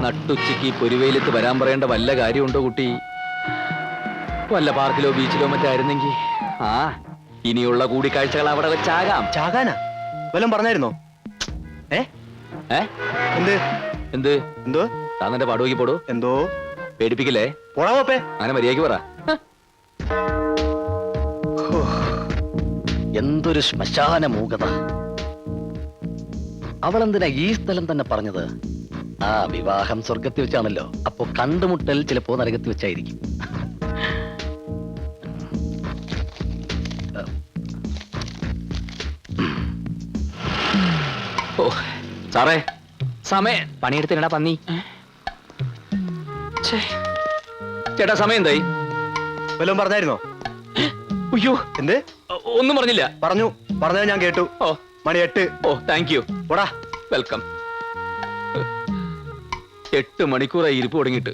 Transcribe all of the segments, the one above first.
നട്ടുച്ചയ്ക്ക് പൊരുവെയിലത്ത് വരാൻ പറയേണ്ട വല്ല കാര്യമുണ്ടോ കുട്ടി? വല്ല പാർക്കിലോ ബീച്ചിലോ മറ്റായിരുന്നെങ്കിൽ ആ ഇനിയുള്ള കൂടിക്കാഴ്ചകൾ അവിടെ വെച്ചാകാം. ചാകാനാ വല്ലതും പറഞ്ഞായിരുന്നോ? എന്ത് എന്ത് എന്തോ താന്നെ പാടുവെക്കി പോടൂ. എന്തോ പേടിപ്പിക്കില്ലേ? പോടാ പോപ്പേ. അങ്ങനെ മര്യാദയ്ക്ക് പറ. എന്തൊരു ശ്മശാന മൂകത. അവളെന്തിനാ ഈ സ്ഥലം തന്നെ പറഞ്ഞത്? ആ വിവാഹം സ്വർഗത്തിൽ വെച്ചാണല്ലോ. അപ്പോ കണ്ടുമുട്ടൽ ചിലപ്പോ നരകത്തിൽ വെച്ചായിരിക്കും. ഓ സാറേ, സമയം പണിയെടുത്തിനടാ പന്നി. ചേട്ടാ സമയം എന്തായി? വല്ലതും പറഞ്ഞായിരുന്നോ? അയ്യോ എന്ത്? ഒന്നും പറഞ്ഞില്ല. പറഞ്ഞത് ഞാൻ കേട്ടു. ഓ മണി 8. ഓ താങ്ക് യു. പോടാ. വെൽക്കം. 8 മണിക്കൂറായി ഇരിപ്പ് തുടങ്ങിയിട്ട്.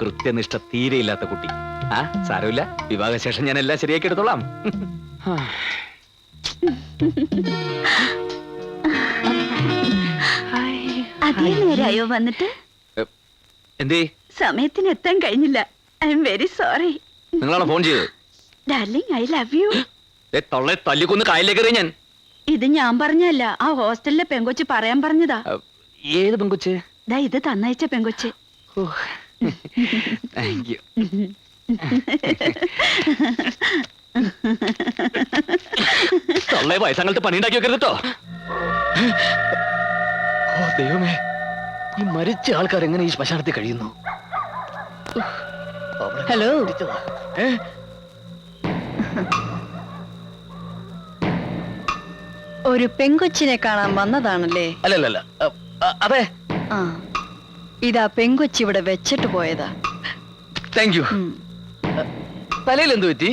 കൃത്യനിഷ്ഠ തീരെയില്ലാത്ത കുട്ടി. ആ സാരമില്ല, വിവാഹശേഷം ഞാൻ എല്ലാം ശരിയാക്കി എടുത്തോളാം. അതേ നേരായോ വന്നിട്ട്? എന്തേ? സമയത്തിന് എത്താൻ കഴിഞ്ഞില്ല. I am very sorry. നിങ്ങളാണോ ഫോൺ ചെയ്തത്? Darling, I love you. തൊള്ളെ തല്ലിക്കൊന്ന് കായലിലേക്ക് ഞാൻ. ഇത് ഞാൻ പറഞ്ഞല്ല, ആ ഹോസ്റ്റലിലെ പെങ്കൊച്ച് പറയാൻ പറഞ്ഞതാ. ഏത് പെങ്കൊച്ച്? ദാ ഇത് തന്നയച്ച പെങ്കൊച്ച്. Thank you. തൊള്ളെ വയസ്സങ്ങളുടെ പണി ഉണ്ടാക്കി വെക്കരുത് കേട്ടോ. ഓ ദൈവമേ, ഈ മരിച്ച ആൾക്കാർ എങ്ങനെ ഈ ശ്മശാനത്തിൽ കഴിയുന്നു? ഹലോ. ഒരു പെങ്കൊച്ചിനെ കാണാൻ വന്നതാണല്ലേ? അല്ലല്ല, അതെ. ആ, ഇതാ പെങ്കൊച്ചി ഇവിടെ വെച്ചിട്ട് പോയതാ. Thank you. തലയിൽ എന്ത് പറ്റി?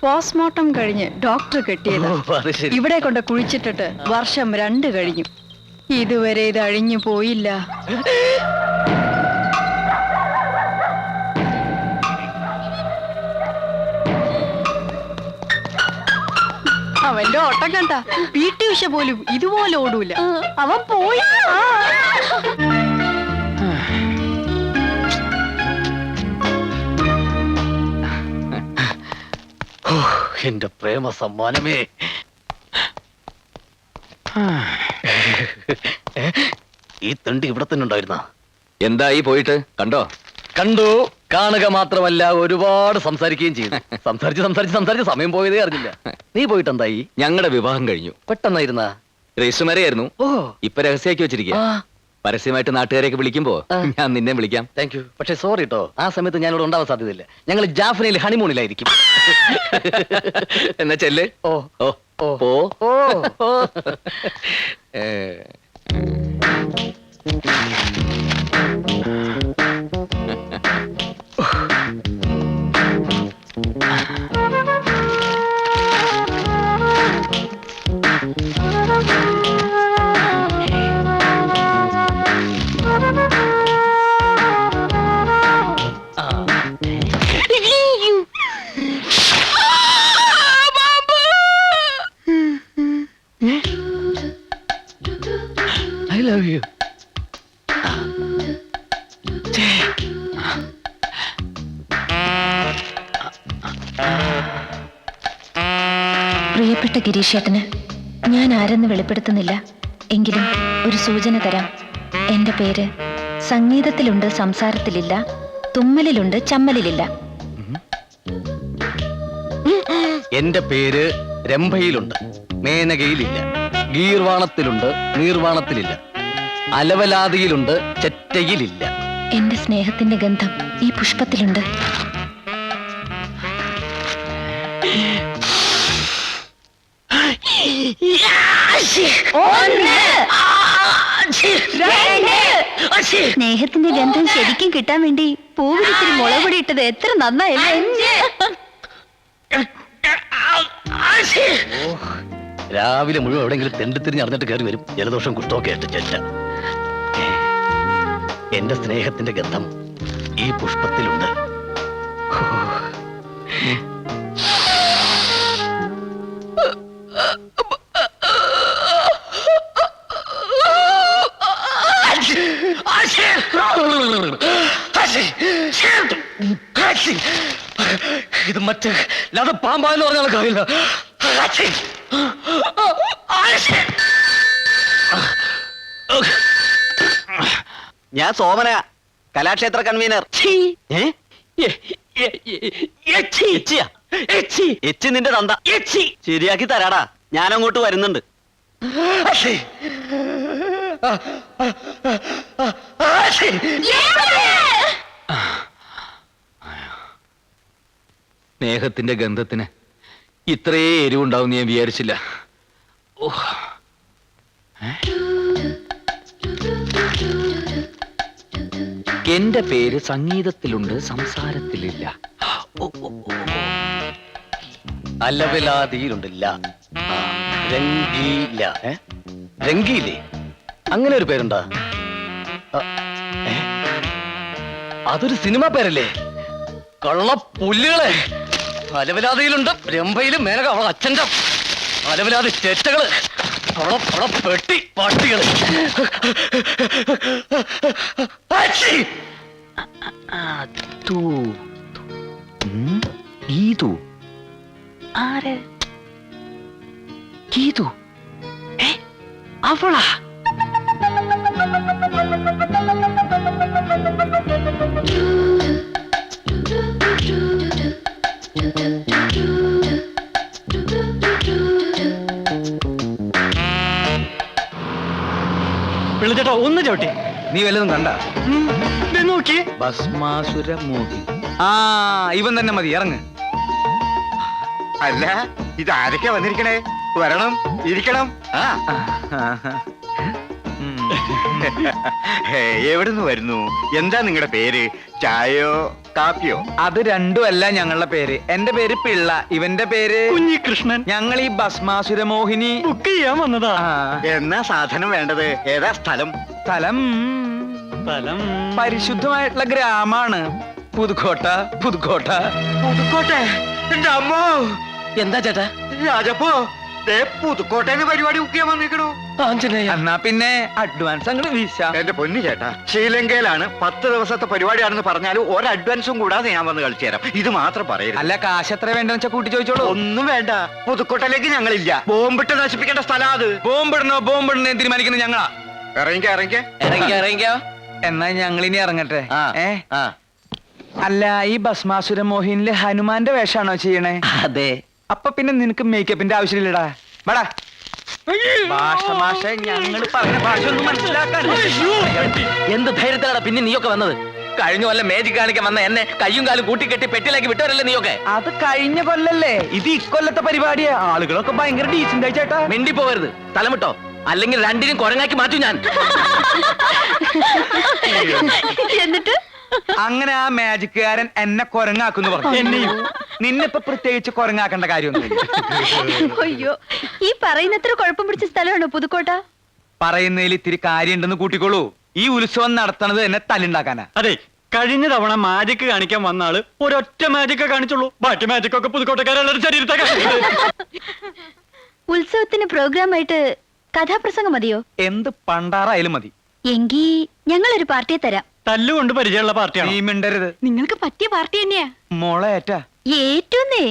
പോസ്റ്റ്മോർട്ടം കഴിഞ്ഞ് ഡോക്ടർ കെട്ടിയതാ. അത് ശരി. ഇവിടെ കൊണ്ട് കുഴിച്ചിട്ടിട്ട് വർഷം 2 കഴിഞ്ഞു. ഇതുവരെ ഇത് അഴിഞ്ഞു പോയില്ല. അവന്റെ ഓട്ടം കണ്ട PT ഉഷ പോലും ഇതുപോലെ ഓടൂല. അവൻ പോയി. എന്റെ പ്രേമ സമ്മാനമേ. ഈ തണ്ടി ഇവിടെ തന്നെ ഉണ്ടായിരുന്ന? എന്തായി പോയിട്ട്? കണ്ടോ? കണ്ടു. കാണുക മാത്രമല്ല, ഒരുപാട് സംസാരിക്കുകയും ചെയ്തു. സംസാരിച്ച് സമയം പോയതേ അറിഞ്ഞില്ല. നീ പോയിട്ട് എന്തായി? ഞങ്ങളുടെ വിവാഹം കഴിഞ്ഞു. പെട്ടെന്നായിരുന്ന? രജിസ്റ്റർ മാരേജായിരുന്നു. ഓ, ഇപ്പൊ രഹസ്യമാക്കി വെച്ചിരിക്കുക. പരസ്യമായിട്ട് നാട്ടുകാരെയൊക്കെ വിളിക്കുമ്പോ ഞാൻ നിന്നെ വിളിക്കാം. Thank you. പക്ഷെ സോറി കേട്ടോ, ആ സമയത്ത് ഞാനിവിടെ ഉണ്ടാവാൻ സാധ്യതയില്ല. ഞങ്ങൾ ജാഫ്നയിൽ ഹണിമൂണിലായിരിക്കും. എന്നാ ചെല്ല്. ഓ ഓ ഓ പോ. ഓ. I love you. പ്രിയപ്പെട്ട ഗിരീഷേട്ടന് ഞാൻ ആരെന്ന് വെളിപ്പെടുത്തുന്നില്ല. എങ്കിലും ഒരു സൂചന തരാം. എന്റെ പേര് സംഗീതത്തിലുണ്ട്, സംസാരത്തിലില്ല, തുമ്മലിലുണ്ട്, ചമ്മലിലില്ല. എന്റെ പേര് രംഭയിലുണ്ട്, മേനകയിലില്ല, ഗീർവാണത്തിലുണ്ട്, നീർവാണത്തിലില്ല, അലവലാതിയിലുണ്ട്, ചെറ്റയിലില്ല. എന്റെ സ്നേഹത്തിന്റെ ഗന്ധം ഈ പുഷ്പത്തിലുണ്ട്. സ്നേഹത്തിന്റെ ഗന്ധം ശരിക്കും കിട്ടാൻ വേണ്ടി പൂവിരിത്തിരി മുളകുപൊടി ഇട്ടത് എത്ര നന്നായല്ലേ? രാവിലെ മുഴുവൻ എവിടെയെങ്കിലും തെണ്ടിത്തിരിഞ്ഞ് അറിഞ്ഞിട്ട് കയറി വരും. ജലദോഷം കുഷ്ടമൊക്കെ ആയിട്ട് ചെറ്റ. എന്റെ സ്നേഹത്തിന്റെ ഗന്ധം ഈ പുഷ്പത്തിലുണ്ട്. ഇത് മറ്റേ അത് പാമ്പാന്ന് പറഞ്ഞാൽ കാര്യമില്ല. ഞാൻ സോമന, കലാക്ഷേത്ര കൺവീനർ. എച്ചി നിന്റെ തന്ത. ശരിയാക്കി തരാടാ, ഞാൻ അങ്ങോട്ട് വരുന്നുണ്ട്. സ്നേഹത്തിന്റെ ഗന്ധത്തിന് ഇത്രേ എരിവുണ്ടാവും ഞാൻ വിചാരിച്ചില്ല. എന്റെ പേര് സംഗീതത്തിലുണ്ട്, സംസാരത്തിലില്ല. അലവിലാതിയിലുണ്ടില്ല. രംഗീല. രംഗീലേ, അങ്ങനെ ഒരു പേരുണ്ടാ? അതൊരു സിനിമ പേരല്ലേ? കള്ളപ്പുല്ലുകളെ. അലവിലാതിയിലുണ്ട്, രംഭയിലും മേനക അവളെ അച്ഛന്റെ അലവിലാതി ചേറ്റകള്, അവളെ പെട്ടി പട്ടികള്. ഗീതു. ആര്? ഗീതു അവളാ? പിള്ളച്ചേട്ടാ ഒന്ന് ചവിട്ടി. നീ വല്ലതും കണ്ട? നോക്കി. ഭസ്മാസുര മോഹി. ആ, ഇവൻ തന്നെ മതി, ഇറങ്ങ്. അല്ല, ഇത് ആരൊക്കെയാ വന്നിരിക്കണേ? വരണം, ഇരിക്കണം. എവിടുന്ന് വരുന്നു? എന്താ നിങ്ങളുടെ പേര്? ചായയോ കാപ്പിയോ? അത് രണ്ടുമല്ല ഞങ്ങളുടെ പേര്. എന്റെ പേര് പിള്ള, ഇവന്റെ പേര് കുഞ്ഞികൃഷ്ണൻ. ഞങ്ങൾ ഈ ഭസ്മാസുര മോഹിനി ബുക്ക് ചെയ്യാൻ വന്നതാ. ആ, എന്നാ സാധനം വേണ്ടത്? ഏതാ സ്ഥലം? സ്ഥലം പരിശുദ്ധമായിട്ടുള്ള ഗ്രാമാണ് പുതുക്കോട്ട. പുതുക്കോട്ട. പുതുക്കോട്ടെ. എന്റെ അമ്മോ, എന്താ ചേട്ടാ? രാജപ്പോ പുതുക്കോട്ടേന്ന് പരിപാടി ബുക്ക് ചെയ്യാൻ വന്നിരിക്കണു. ആഞ്ജനേയ. എന്നാ പിന്നെ അഡ്വാൻസ് അങ്ങോട്ട് വീശാം. എന്റെ പൊന്നു ചേട്ടാ, ശ്രീലങ്കയിലാണ് 10 ദിവസത്തെ പരിപാടിയാണെന്ന് പറഞ്ഞാലും ഒരു അഡ്വാൻസും കൂടാതെ ഞാൻ വന്ന് കളിച്ചു തരാം. ഇത് മാത്രം പറയരുത്. അല്ല, കാശ് എത്ര വേണ്ടെന്ന് വെച്ചാ കൂട്ടി ചോദിച്ചോളൂ. ഒന്നും വേണ്ട, പുതുക്കോട്ടയിലേക്ക് ഞങ്ങളില്ല. ബോംബിട്ട് നശിപ്പിക്കേണ്ട സ്ഥലം അത്. ബോംബിടണോ തീരുമാനിക്കുന്നത് ഞങ്ങളാ. ഇറങ്ങിക്കോ. ഇറങ്ങിക്കോ. എന്നാ ഞങ്ങളിനി ഇറങ്ങട്ടെ. ആ, ആ. അല്ല, ഈ ഭസ്മാസുര മോഹിനില് ഹനുമാന്റെ വേഷാണോ ചെയ്യണേ? അതെ. അപ്പൊ പിന്നെ നിനക്ക് മേക്കപ്പിന്റെ ആവശ്യമില്ലടാ. വേടാ, ഭാഷ ഞങ്ങള് പറഞ്ഞ ഭാഷ ഒന്നും മനസ്സിലാക്കാൻ. എന്ത് ധൈര്യത്തിലാണ് പിന്നെ നീയൊക്കെ വന്നത്? കഴിഞ്ഞ വല്ല മേജിക് കാണിക്കാൻ വന്ന എന്നെ കയ്യും കാലും കൂട്ടിക്കെട്ടി പെട്ടിയിലാക്കി വിട്ടവരല്ലേ നീയൊക്കെ? അത് കഴിഞ്ഞ കൊല്ലല്ലേ, ഇത് ഇക്കൊല്ലത്തെ പരിപാടിയാ. ആളുകളൊക്കെ ഭയങ്കര ഡീസന്റ് ആയി ചേട്ടാ. മിണ്ടി പോവരുത്, തലമിട്ടോ, അല്ലെങ്കിൽ രണ്ടിനും കുരങ്ങാക്കി മാറ്റും ഞാൻ. എന്നിട്ട് അങ്ങനെ ആ മാജിക്കുകാരൻ എന്നെ കൊരങ്ങാക്കുന്നു പറഞ്ഞു. എന്നെയും. നിന്നിപ്പൊ പ്രത്യേകിച്ച് കൊരങ്ങാക്കേണ്ട കാര്യമൊന്നുമില്ല. അയ്യോ, ഈ പറയുന്നത്ര കുഴപ്പം പിടിച്ച സ്ഥലമാണോ പുതുക്കോട്ട? പറയുന്നതിൽ ഇത്തിരി കാര്യമുണ്ടെന്ന് കൂട്ടിക്കോളൂ. ഈ ഉത്സവം നടത്തണത് എന്നെ തല്ലുണ്ടാക്കാനാ. അതെ, കഴിഞ്ഞ തവണ മാജിക് കാണിക്കാൻ വന്ന ആള് ഒരൊറ്റ മാജിക്കേ കാണിച്ചുള്ളൂ. ബാക്കി മാജിക് ഒക്കെ പുതുക്കോട്ടക്കാരുടെ ശരീരത്തെ ഉത്സവത്തിന് പ്രോഗ്രാമായിട്ട് കഥാപ്രസംഗം മതിയോ? എന്ത് പണ്ടാറായാലും മതി. എങ്കി ഞങ്ങളൊരു പാർട്ടിയെ തരാം. തല്ലുകൊണ്ട് പരിചയമുള്ള പാർട്ടിയാണ്. നീ മിണ്ടരുത്. നിങ്ങൾക്ക് പറ്റിയ പാർട്ടി തന്നെയാ. മോളെ ഏറ്റാ. ഏറ്റവുന്നേ